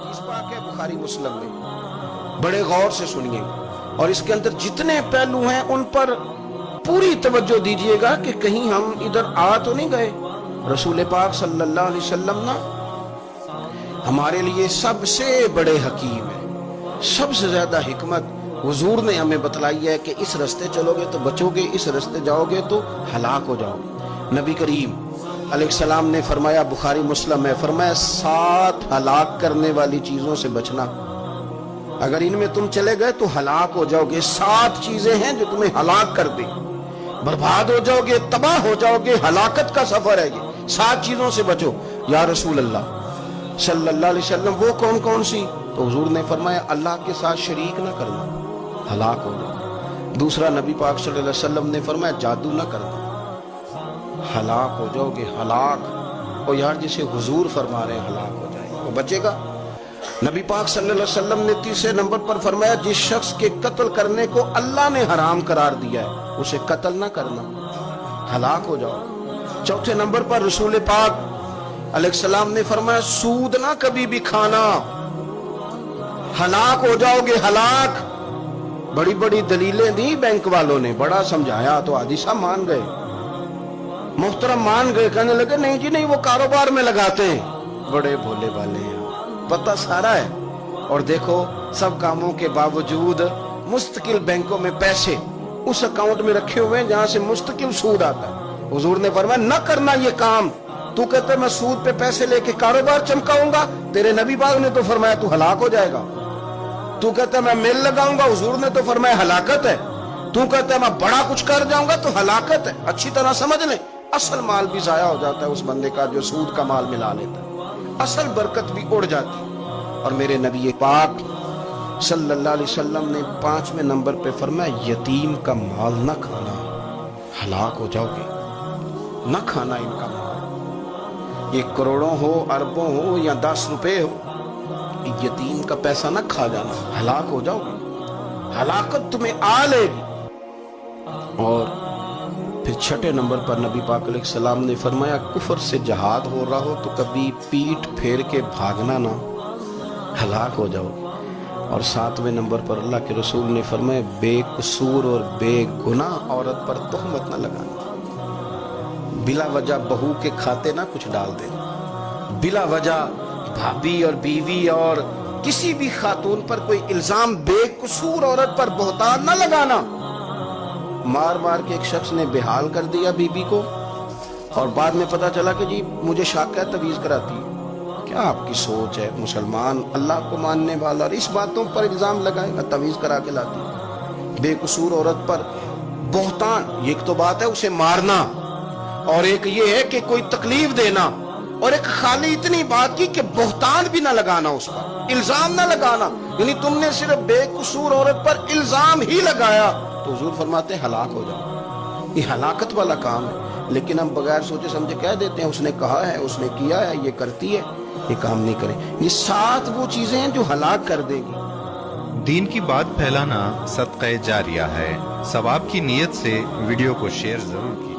اس پاک ہے بخاری مسلم میں، بڑے غور سے سنیے اور اس کے اندر جتنے پہلو ہیں ان پر پوری توجہ دیجئے گا کہ کہیں ہم ادھر آ تو نہیں گئے۔ رسول پاک صلی اللہ علیہ وسلم نا ہمارے لیے سب سے بڑے حکیم ہیں، سب سے زیادہ حکمت حضور نے ہمیں بتلائی ہے کہ اس رستے چلو گے تو بچو گے، اس رستے جاؤ گے تو ہلاک ہو جاؤ گے۔ نبی کریم علیہ السلام نے فرمایا، بخاری مسلم ہے، فرمایا 7 ہلاک کرنے والی چیزوں سے بچنا، اگر ان میں تم چلے گئے تو ہلاک ہو جاؤ گے۔ 7 چیزیں ہیں جو تمہیں ہلاک کر دیں، برباد ہو جاؤ گے، تباہ ہو جاؤ گے، ہلاکت کا سفر ہے یہ، 7 چیزوں سے بچو۔ یا رسول اللہ صلی اللہ علیہ وسلم وہ کون کون سی؟ تو حضور نے فرمایا اللہ کے ساتھ شریک نہ کرنا، ہلاک ہو جاؤ۔ دوسرا نبی پاک صلی اللہ علیہ وسلم نے فرمایا جادو نہ کرنا، ہلاک ہو جاؤ گے، ہلاک۔ اور یار جسے حضور فرما رہے ہیں ہلاک ہو جائے گا وہ بچے گا۔ نبی پاک صلی اللہ علیہ وسلم نے تیسرے نمبر پر فرمایا جس شخص کے قتل کرنے کو اللہ نے حرام قرار دیا ہے اسے قتل نہ کرنا، ہلاک ہو جاؤ۔ چوتھے نمبر پر رسول پاک علیہ السلام نے فرمایا سود نہ کبھی بھی کھانا، ہلاک ہو جاؤ گے، ہلاک۔ بڑی بڑی دلیلیں دی بینک والوں نے، بڑا سمجھایا تو حاجی صاحب مان گئے، محترم مان گئے، کہنے لگے نہیں جی نہیں وہ کاروبار میں لگاتے ہیں، بڑے بھولے والے ہیں، پتہ سارا ہے۔ اور دیکھو سب کاموں کے باوجود مستقل بینکوں میں پیسے اس اکاؤنٹ میں رکھے ہوئے ہیں جہاں سے مستقل سود آتا ہے۔ حضور نے فرمایا نہ کرنا یہ کام۔ تو کہتے ہیں میں سود پہ پیسے لے کے کاروبار چمکاؤں گا، تیرے نبی پاک نے تو فرمایا تو ہلاک ہو جائے گا۔ تو کہتا ہے میں میل لگاؤں گا، حضور نے تو فرمایا ہلاکت ہے۔ تو کہتا ہے میں بڑا کچھ کر جاؤں گا تو ہلاکت ہے۔ اچھی طرح سمجھ لیں، اصل مال بھی ضائع ہو جاتا ہے اس بندے کا جو سود کا مال ملا لیتا ہے، اصل برکت بھی اڑ جاتی ہے۔ اور میرے نبی پاک صلی اللہ علیہ وسلم نے 5ویں نمبر پہ فرمایا یتیم کا مال نہ کھانا، ہلاک ہو جاؤ گے، نہ کھانا ان کا مال، یہ کروڑوں ہو، اربوں ہو یا 10 روپے ہو، یتیم کا پیسہ نہ کھا جانا، ہلاک ہو جاؤ گے، ہلاکت تمہیں آ لے گی۔ اور پھر 6 نمبر پر نبی پاک علیہ السلام نے فرمایا کفر سے جہاد ہو رہا ہو تو کبھی پیٹ پھیر کے بھاگنا نہ، ہلاک ہو جاؤ گے۔ اور 7ویں نمبر پر اللہ کے رسول نے فرمایا بے قصور اور بے گناہ عورت پر تہمت نہ لگانا، بلا وجہ بہو کے کھاتے نہ کچھ ڈال دینا، بلا وجہ بھابی اور بیوی اور کسی بھی خاتون پر کوئی الزام بے قصور عورت پر بہتان نہ لگانا۔ مار مار کے ایک شخص نے بحال کر دیا بیوی کو اور بعد میں پتا چلا کہ جی مجھے شک ہے تویز کراتی ہے۔ کیا آپ کی سوچ ہے؟ مسلمان اللہ کو ماننے والا اور اس باتوں پر الزام لگائے گا تویز کرا کے لاتی ہے؟ بے قصور عورت پر بہتان، یہ ایک تو بات ہے اسے مارنا، اور ایک یہ ہے کہ کوئی تکلیف دینا، اور ایک خالی اتنی بات کی کہ بہتان بھی نہ لگانا، اس پر الزام نہ لگانا، یعنی تم نے صرف بے قصور عورت پر الزام ہی لگایا تو حضور فرماتے ہیں ہلاک ہو جاؤ۔ یہ ہلاکت والا کام ہے، لیکن ہم بغیر سوچے سمجھے کہہ دیتے ہیں اس نے کہا ہے، اس نے کیا ہے، یہ کرتی ہے، یہ کام نہیں کریں۔ یہ 7 وہ چیزیں ہیں جو ہلاک کر دے گی۔ دین کی بات پھیلانا صدقہ جاریہ ہے، ثواب کی نیت سے ویڈیو کو شیئر ضرور کیجیے۔